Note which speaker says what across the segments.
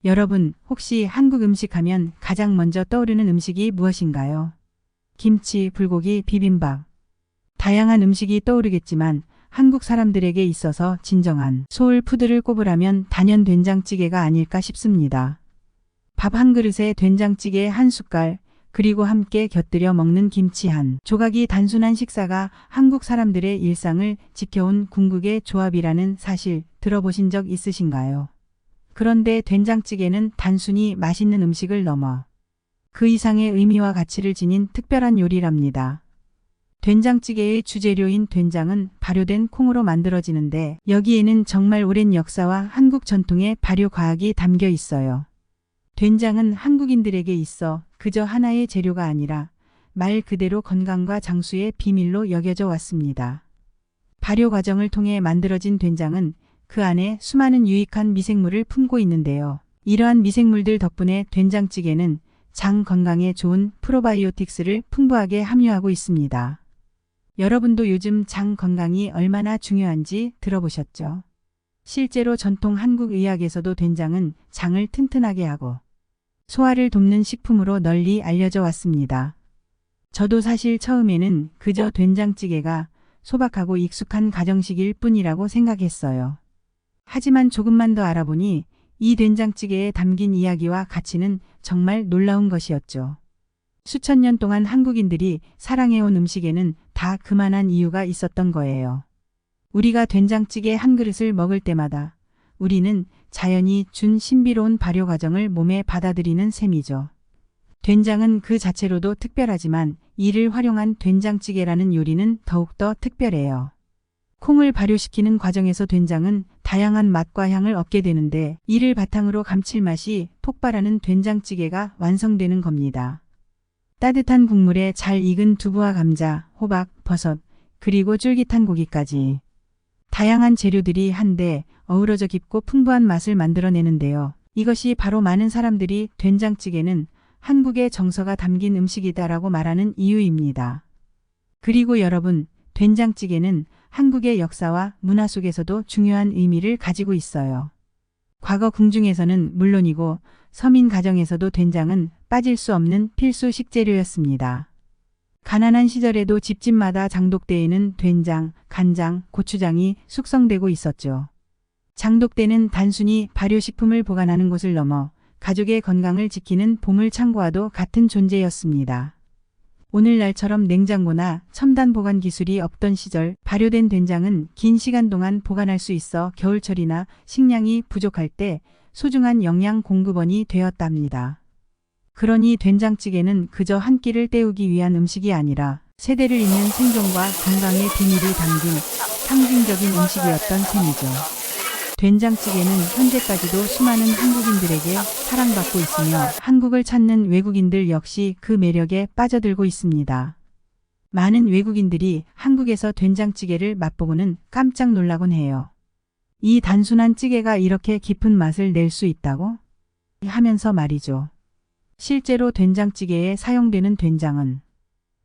Speaker 1: 여러분, 혹시 한국 음식 하면 가장 먼저 떠오르는 음식이 무엇인가요? 김치, 불고기, 비빔밥. 다양한 음식이 떠오르겠지만 한국 사람들에게 있어서 진정한 소울푸드를 꼽으라면 단연 된장찌개가 아닐까 싶습니다. 밥 한 그릇에 된장찌개 한 숟갈, 그리고 함께 곁들여 먹는 김치 한 조각이 단순한 식사가 한국 사람들의 일상을 지켜온 궁극의 조합이라는 사실 들어보신 적 있으신가요? 그런데 된장찌개는 단순히 맛있는 음식을 넘어 그 이상의 의미와 가치를 지닌 특별한 요리랍니다. 된장찌개의 주재료인 된장은 발효된 콩으로 만들어지는데 여기에는 정말 오랜 역사와 한국 전통의 발효 과학이 담겨 있어요. 된장은 한국인들에게 있어 그저 하나의 재료가 아니라 말 그대로 건강과 장수의 비밀로 여겨져 왔습니다. 발효 과정을 통해 만들어진 된장은 그 안에 수많은 유익한 미생물을 품고 있는데요. 이러한 미생물들 덕분에 된장찌개는 장 건강에 좋은 프로바이오틱스를 풍부하게 함유하고 있습니다. 여러분도 요즘 장 건강이 얼마나 중요한지 들어보셨죠? 실제로 전통 한국 의학에서도 된장은 장을 튼튼하게 하고 소화를 돕는 식품으로 널리 알려져 왔습니다. 저도 사실 처음에는 그저 된장찌개가 소박하고 익숙한 가정식일 뿐이라고 생각했어요. 하지만 조금만 더 알아보니 이 된장찌개에 담긴 이야기와 가치는 정말 놀라운 것이었죠. 수천 년 동안 한국인들이 사랑해온 음식에는 다 그만한 이유가 있었던 거예요. 우리가 된장찌개 한 그릇을 먹을 때마다 우리는 자연이 준 신비로운 발효 과정을 몸에 받아들이는 셈이죠. 된장은 그 자체로도 특별하지만 이를 활용한 된장찌개라는 요리는 더욱더 특별해요. 콩을 발효시키는 과정에서 된장은 다양한 맛과 향을 얻게 되는데 이를 바탕으로 감칠맛이 폭발하는 된장찌개가 완성되는 겁니다. 따뜻한 국물에 잘 익은 두부와 감자, 호박, 버섯, 그리고 쫄깃한 고기까지 다양한 재료들이 한데 어우러져 깊고 풍부한 맛을 만들어내는데요. 이것이 바로 많은 사람들이 된장찌개는 한국의 정서가 담긴 음식이다라고 말하는 이유입니다. 그리고 여러분, 된장찌개는 한국의 역사와 문화 속에서도 중요한 의미를 가지고 있어요. 과거 궁중에서는 물론이고 서민 가정에서도 된장은 빠질 수 없는 필수 식재료였습니다. 가난한 시절에도 집집마다 장독대에는 된장, 간장, 고추장이 숙성되고 있었죠. 장독대는 단순히 발효식품을 보관하는 곳을 넘어 가족의 건강을 지키는 보물창고와도 같은 존재였습니다. 오늘날처럼 냉장고나 첨단 보관 기술이 없던 시절 발효된 된장은 긴 시간 동안 보관할 수 있어 겨울철이나 식량이 부족할 때 소중한 영양 공급원이 되었답니다. 그러니 된장찌개는 그저 한 끼를 때우기 위한 음식이 아니라 세대를 잇는 생존과 건강의 비밀이 담긴 상징적인 음식이었던 셈이죠. 된장찌개는 현재까지도 수많은 한국인들에게 사랑받고 있으며 한국을 찾는 외국인들 역시 그 매력에 빠져들고 있습니다. 많은 외국인들이 한국에서 된장찌개를 맛보고는 깜짝 놀라곤 해요. 이 단순한 찌개가 이렇게 깊은 맛을 낼 수 있다고? 하면서 말이죠. 실제로 된장찌개에 사용되는 된장은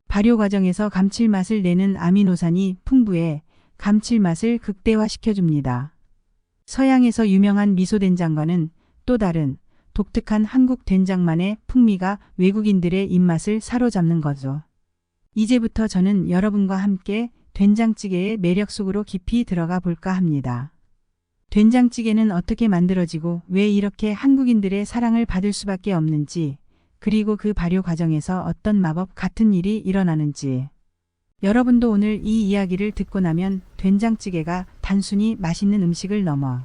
Speaker 1: 발효 과정에서 감칠맛을 내는 아미노산이 풍부해 감칠맛을 극대화시켜줍니다. 서양에서 유명한 미소된장과는 또 다른 독특한 한국 된장만의 풍미가 외국인들의 입맛을 사로잡는 거죠. 이제부터 저는 여러분과 함께 된장찌개의 매력 속으로 깊이 들어가 볼까 합니다. 된장찌개는 어떻게 만들어지고 왜 이렇게 한국인들의 사랑을 받을 수밖에 없는지, 그리고 그 발효 과정에서 어떤 마법 같은 일이 일어나는지. 여러분도 오늘 이 이야기를 듣고 나면 된장찌개가 단순히 맛있는 음식을 넘어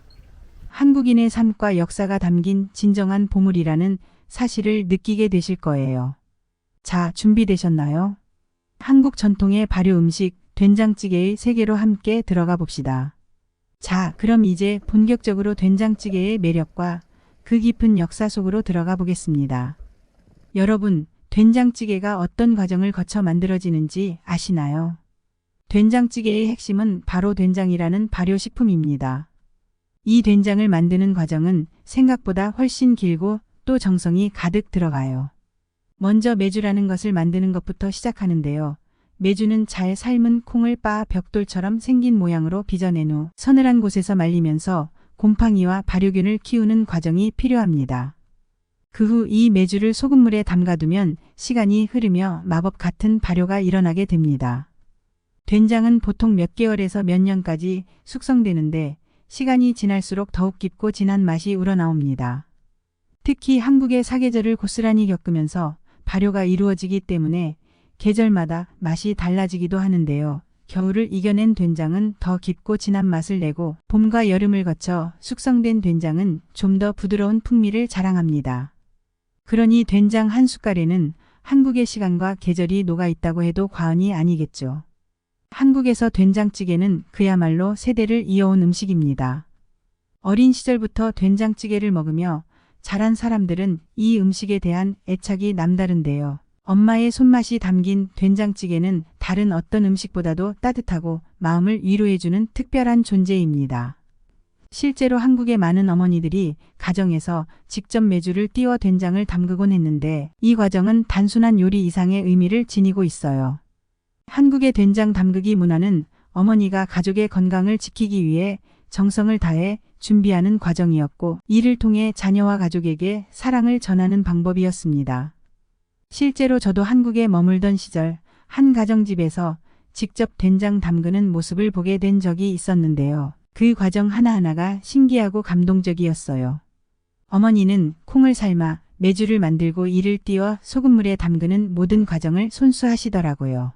Speaker 1: 한국인의 삶과 역사가 담긴 진정한 보물이라는 사실을 느끼게 되실 거예요. 자, 준비되셨나요? 한국 전통의 발효 음식 된장찌개의 세계로 함께 들어가 봅시다. 자, 그럼 이제 본격적으로 된장찌개의 매력과 그 깊은 역사 속으로 들어가 보겠습니다. 여러분, 된장찌개가 어떤 과정을 거쳐 만들어지는지 아시나요? 된장찌개의 핵심은 바로 된장이라는 발효식품입니다. 이 된장을 만드는 과정은 생각보다 훨씬 길고 또 정성이 가득 들어가요. 먼저 메주라는 것을 만드는 것부터 시작하는데요. 메주는 잘 삶은 콩을 빻아 벽돌처럼 생긴 모양으로 빚어낸 후 서늘한 곳에서 말리면서 곰팡이와 발효균을 키우는 과정이 필요합니다. 그 후 이 메주를 소금물에 담가두면 시간이 흐르며 마법 같은 발효가 일어나게 됩니다. 된장은 보통 몇 개월에서 몇 년까지 숙성되는데 시간이 지날수록 더욱 깊고 진한 맛이 우러나옵니다. 특히 한국의 사계절을 고스란히 겪으면서 발효가 이루어지기 때문에 계절마다 맛이 달라지기도 하는데요. 겨울을 이겨낸 된장은 더 깊고 진한 맛을 내고 봄과 여름을 거쳐 숙성된 된장은 좀 더 부드러운 풍미를 자랑합니다. 그러니 된장 한 숟갈에는 한국의 시간과 계절이 녹아 있다고 해도 과언이 아니겠죠. 한국에서 된장찌개는 그야말로 세대를 이어온 음식입니다. 어린 시절부터 된장찌개를 먹으며 자란 사람들은 이 음식에 대한 애착이 남다른데요. 엄마의 손맛이 담긴 된장찌개는 다른 어떤 음식보다도 따뜻하고 마음을 위로해주는 특별한 존재입니다. 실제로 한국의 많은 어머니들이 가정에서 직접 메주를 띄워 된장을 담그곤 했는데 이 과정은 단순한 요리 이상의 의미를 지니고 있어요. 한국의 된장 담그기 문화는 어머니가 가족의 건강을 지키기 위해 정성을 다해 준비하는 과정이었고 이를 통해 자녀와 가족에게 사랑을 전하는 방법이었습니다. 실제로 저도 한국에 머물던 시절 한 가정집에서 직접 된장 담그는 모습을 보게 된 적이 있었는데요. 그 과정 하나하나가 신기하고 감동적이었어요. 어머니는 콩을 삶아 메주를 만들고 이를 띄워 소금물에 담그는 모든 과정을 손수하시더라고요.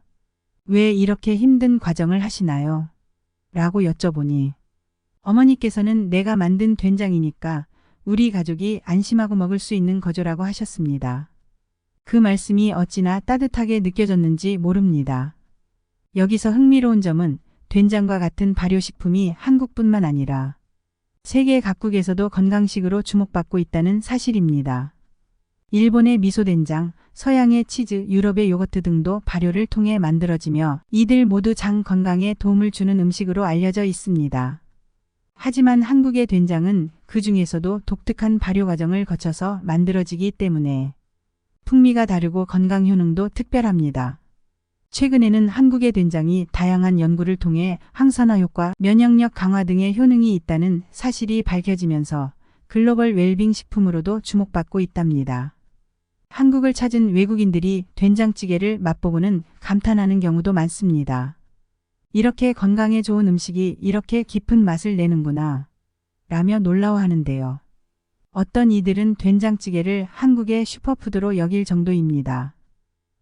Speaker 1: 왜 이렇게 힘든 과정을 하시나요? 라고 여쭤보니 어머니께서는 내가 만든 된장이니까 우리 가족이 안심하고 먹을 수 있는 거죠라고 하셨습니다. 그 말씀이 어찌나 따뜻하게 느껴졌는지 모릅니다. 여기서 흥미로운 점은 된장과 같은 발효식품이 한국뿐만 아니라 세계 각국에서도 건강식으로 주목받고 있다는 사실입니다. 일본의 미소된장, 서양의 치즈, 유럽의 요거트 등도 발효를 통해 만들어지며 이들 모두 장 건강에 도움을 주는 음식으로 알려져 있습니다. 하지만 한국의 된장은 그 중에서도 독특한 발효 과정을 거쳐서 만들어지기 때문에 풍미가 다르고 건강 효능도 특별합니다. 최근에는 한국의 된장이 다양한 연구를 통해 항산화 효과, 면역력 강화 등의 효능이 있다는 사실이 밝혀지면서 글로벌 웰빙 식품으로도 주목받고 있답니다. 한국을 찾은 외국인들이 된장찌개를 맛보고는 감탄하는 경우도 많습니다. 이렇게 건강에 좋은 음식이 이렇게 깊은 맛을 내는구나 라며 놀라워하는데요. 어떤 이들은 된장찌개를 한국의 슈퍼푸드로 여길 정도입니다.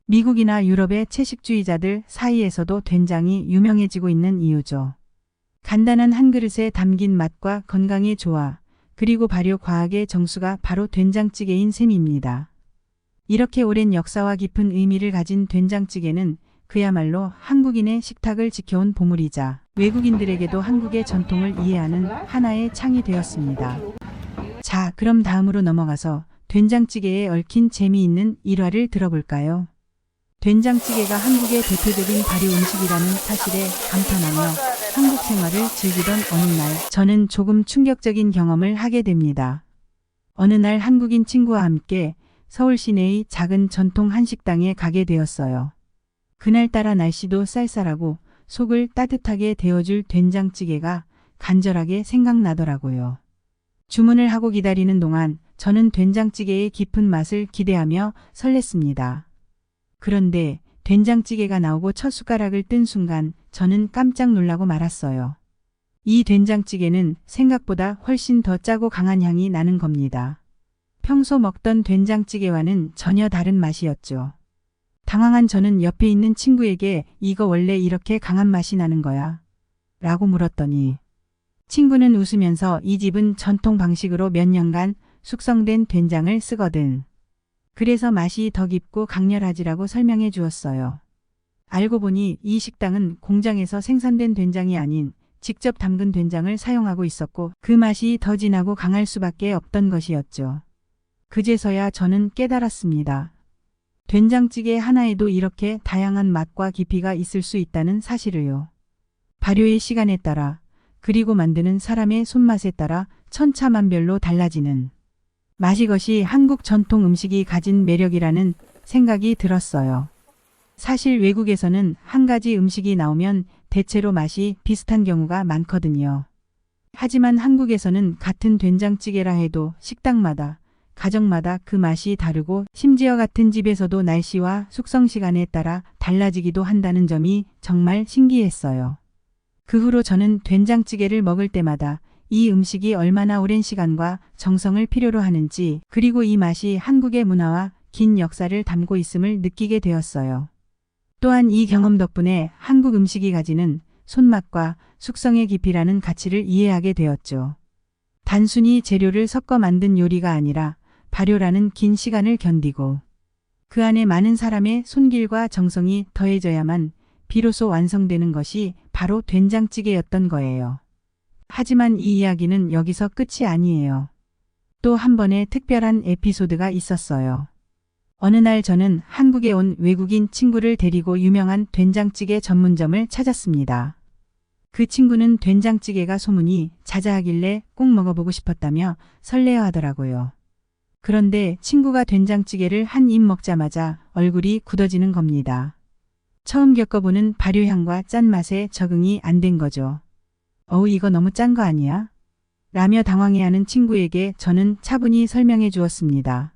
Speaker 1: 미국이나 유럽의 채식주의자들 사이에서도 된장이 유명해지고 있는 이유죠. 간단한 한 그릇에 담긴 맛과 건강의 조화, 그리고 발효 과학의 정수가 바로 된장찌개인 셈입니다. 이렇게 오랜 역사와 깊은 의미를 가진 된장찌개는 그야말로 한국인의 식탁을 지켜온 보물이자 외국인들에게도 한국의 전통을 이해하는 하나의 창이 되었습니다. 자, 그럼 다음으로 넘어가서 된장찌개에 얽힌 재미있는 일화를 들어볼까요? 된장찌개가 한국의 대표적인 발효 음식이라는 사실에 감탄하며 한국 생활을 즐기던 어느 날 저는 조금 충격적인 경험을 하게 됩니다. 어느 날 한국인 친구와 함께 서울 시내의 작은 전통 한식당에 가게 되었어요. 그날따라 날씨도 쌀쌀하고 속을 따뜻하게 데워줄 된장찌개가 간절하게 생각나더라고요. 주문을 하고 기다리는 동안 저는 된장찌개의 깊은 맛을 기대하며 설렜습니다. 그런데 된장찌개가 나오고 첫 숟가락을 뜬 순간 저는 깜짝 놀라고 말았어요. 이 된장찌개는 생각보다 훨씬 더 짜고 강한 향이 나는 겁니다. 평소 먹던 된장찌개와는 전혀 다른 맛이었죠. 당황한 저는 옆에 있는 친구에게 이거 원래 이렇게 강한 맛이 나는 거야? 라고 물었더니 친구는 웃으면서 이 집은 전통 방식으로 몇 년간 숙성된 된장을 쓰거든. 그래서 맛이 더 깊고 강렬하지라고 설명해 주었어요. 알고 보니 이 식당은 공장에서 생산된 된장이 아닌 직접 담근 된장을 사용하고 있었고 그 맛이 더 진하고 강할 수밖에 없던 것이었죠. 그제서야 저는 깨달았습니다. 된장찌개 하나에도 이렇게 다양한 맛과 깊이가 있을 수 있다는 사실을요. 발효의 시간에 따라 그리고 만드는 사람의 손맛에 따라 천차만별로 달라지는 맛이 것이 한국 전통 음식이 가진 매력이라는 생각이 들었어요. 사실 외국에서는 한 가지 음식이 나오면 대체로 맛이 비슷한 경우가 많거든요. 하지만 한국에서는 같은 된장찌개라 해도 식당마다, 가정마다 그 맛이 다르고 심지어 같은 집에서도 날씨와 숙성 시간에 따라 달라지기도 한다는 점이 정말 신기했어요. 그 후로 저는 된장찌개를 먹을 때마다 이 음식이 얼마나 오랜 시간과 정성을 필요로 하는지, 그리고 이 맛이 한국의 문화와 긴 역사를 담고 있음을 느끼게 되었어요. 또한 이 경험 덕분에 한국 음식이 가지는 손맛과 숙성의 깊이라는 가치를 이해하게 되었죠. 단순히 재료를 섞어 만든 요리가 아니라 발효라는 긴 시간을 견디고 그 안에 많은 사람의 손길과 정성이 더해져야만 비로소 완성되는 것이 바로 된장찌개였던 거예요. 하지만 이 이야기는 여기서 끝이 아니에요. 또 한 번의 특별한 에피소드가 있었어요. 어느 날 저는 한국에 온 외국인 친구를 데리고 유명한 된장찌개 전문점을 찾았습니다. 그 친구는 된장찌개가 소문이 자자하길래 꼭 먹어보고 싶었다며 설레어 하더라고요. 그런데 친구가 된장찌개를 한 입 먹자마자 얼굴이 굳어지는 겁니다. 처음 겪어보는 발효향과 짠맛에 적응이 안 된 거죠. 어우, 이거 너무 짠 거 아니야? 라며 당황해하는 친구에게 저는 차분히 설명해 주었습니다.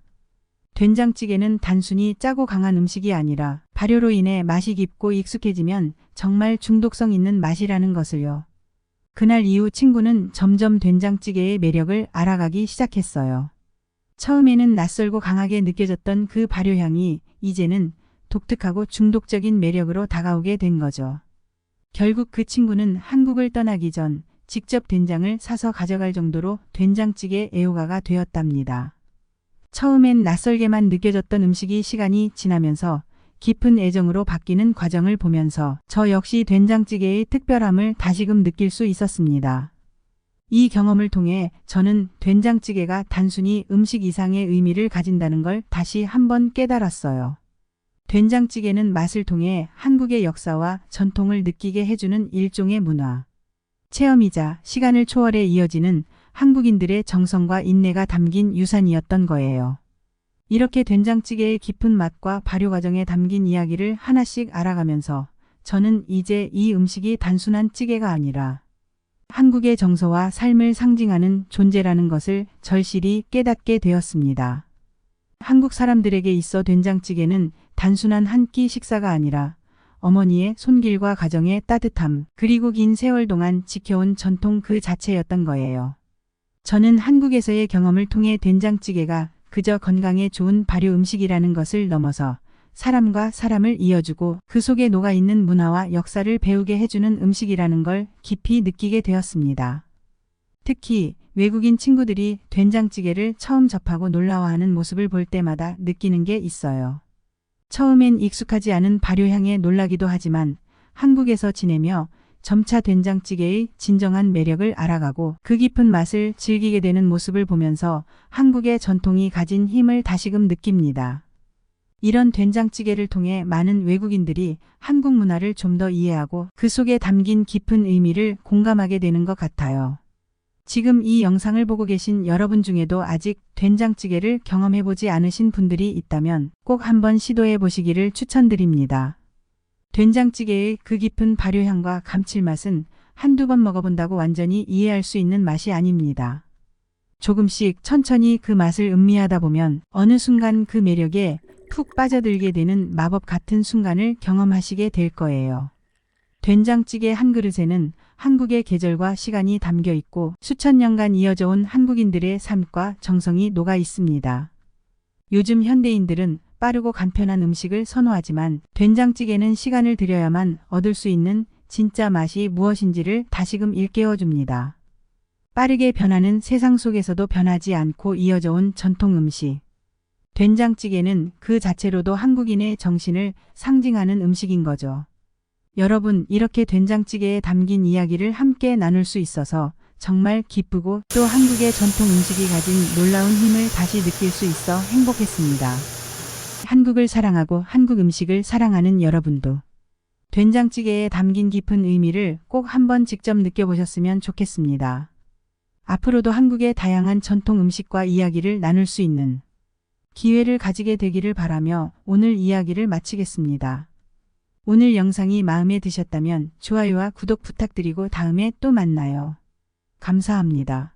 Speaker 1: 된장찌개는 단순히 짜고 강한 음식이 아니라 발효로 인해 맛이 깊고 익숙해지면 정말 중독성 있는 맛이라는 것을요. 그날 이후 친구는 점점 된장찌개의 매력을 알아가기 시작했어요. 처음에는 낯설고 강하게 느껴졌던 그 발효향이 이제는 독특하고 중독적인 매력으로 다가오게 된 거죠. 결국 그 친구는 한국을 떠나기 전 직접 된장을 사서 가져갈 정도로 된장찌개 애호가가 되었답니다. 처음엔 낯설게만 느껴졌던 음식이 시간이 지나면서 깊은 애정으로 바뀌는 과정을 보면서 저 역시 된장찌개의 특별함을 다시금 느낄 수 있었습니다. 이 경험을 통해 저는 된장찌개가 단순히 음식 이상의 의미를 가진다는 걸 다시 한번 깨달았어요. 된장찌개는 맛을 통해 한국의 역사와 전통을 느끼게 해주는 일종의 문화, 체험이자 시간을 초월해 이어지는 한국인들의 정성과 인내가 담긴 유산이었던 거예요. 이렇게 된장찌개의 깊은 맛과 발효 과정에 담긴 이야기를 하나씩 알아가면서 저는 이제 이 음식이 단순한 찌개가 아니라 한국의 정서와 삶을 상징하는 존재라는 것을 절실히 깨닫게 되었습니다. 한국 사람들에게 있어 된장찌개는 단순한 한 끼 식사가 아니라 어머니의 손길과 가정의 따뜻함, 그리고 긴 세월 동안 지켜온 전통 그 자체였던 거예요. 저는 한국에서의 경험을 통해 된장찌개가 그저 건강에 좋은 발효 음식이라는 것을 넘어서 사람과 사람을 이어주고 그 속에 녹아있는 문화와 역사를 배우게 해주는 음식이라는 걸 깊이 느끼게 되었습니다. 특히 외국인 친구들이 된장찌개를 처음 접하고 놀라워하는 모습을 볼 때마다 느끼는 게 있어요. 처음엔 익숙하지 않은 발효향에 놀라기도 하지만 한국에서 지내며 점차 된장찌개의 진정한 매력을 알아가고 그 깊은 맛을 즐기게 되는 모습을 보면서 한국의 전통이 가진 힘을 다시금 느낍니다. 이런 된장찌개를 통해 많은 외국인들이 한국 문화를 좀 더 이해하고 그 속에 담긴 깊은 의미를 공감하게 되는 것 같아요. 지금 이 영상을 보고 계신 여러분 중에도 아직 된장찌개를 경험해보지 않으신 분들이 있다면 꼭 한번 시도해 보시기를 추천드립니다. 된장찌개의 그 깊은 발효향과 감칠맛은 한두 번 먹어본다고 완전히 이해할 수 있는 맛이 아닙니다. 조금씩 천천히 그 맛을 음미하다 보면 어느 순간 그 매력에 푹 빠져들게 되는 마법 같은 순간을 경험하시게 될 거예요. 된장찌개 한 그릇에는 한국의 계절과 시간이 담겨 있고 수천 년간 이어져 온 한국인들의 삶과 정성이 녹아 있습니다. 요즘 현대인들은 빠르고 간편한 음식을 선호하지만 된장찌개는 시간을 들여야만 얻을 수 있는 진짜 맛이 무엇인지를 다시금 일깨워줍니다. 빠르게 변하는 세상 속에서도 변하지 않고 이어져 온 전통 음식. 된장찌개는 그 자체로도 한국인의 정신을 상징하는 음식인 거죠. 여러분, 이렇게 된장찌개에 담긴 이야기를 함께 나눌 수 있어서 정말 기쁘고 또 한국의 전통 음식이 가진 놀라운 힘을 다시 느낄 수 있어 행복했습니다. 한국을 사랑하고 한국 음식을 사랑하는 여러분도 된장찌개에 담긴 깊은 의미를 꼭 한번 직접 느껴보셨으면 좋겠습니다. 앞으로도 한국의 다양한 전통 음식과 이야기를 나눌 수 있는 기회를 가지게 되기를 바라며 오늘 이야기를 마치겠습니다. 오늘 영상이 마음에 드셨다면 좋아요와 구독 부탁드리고 다음에 또 만나요. 감사합니다.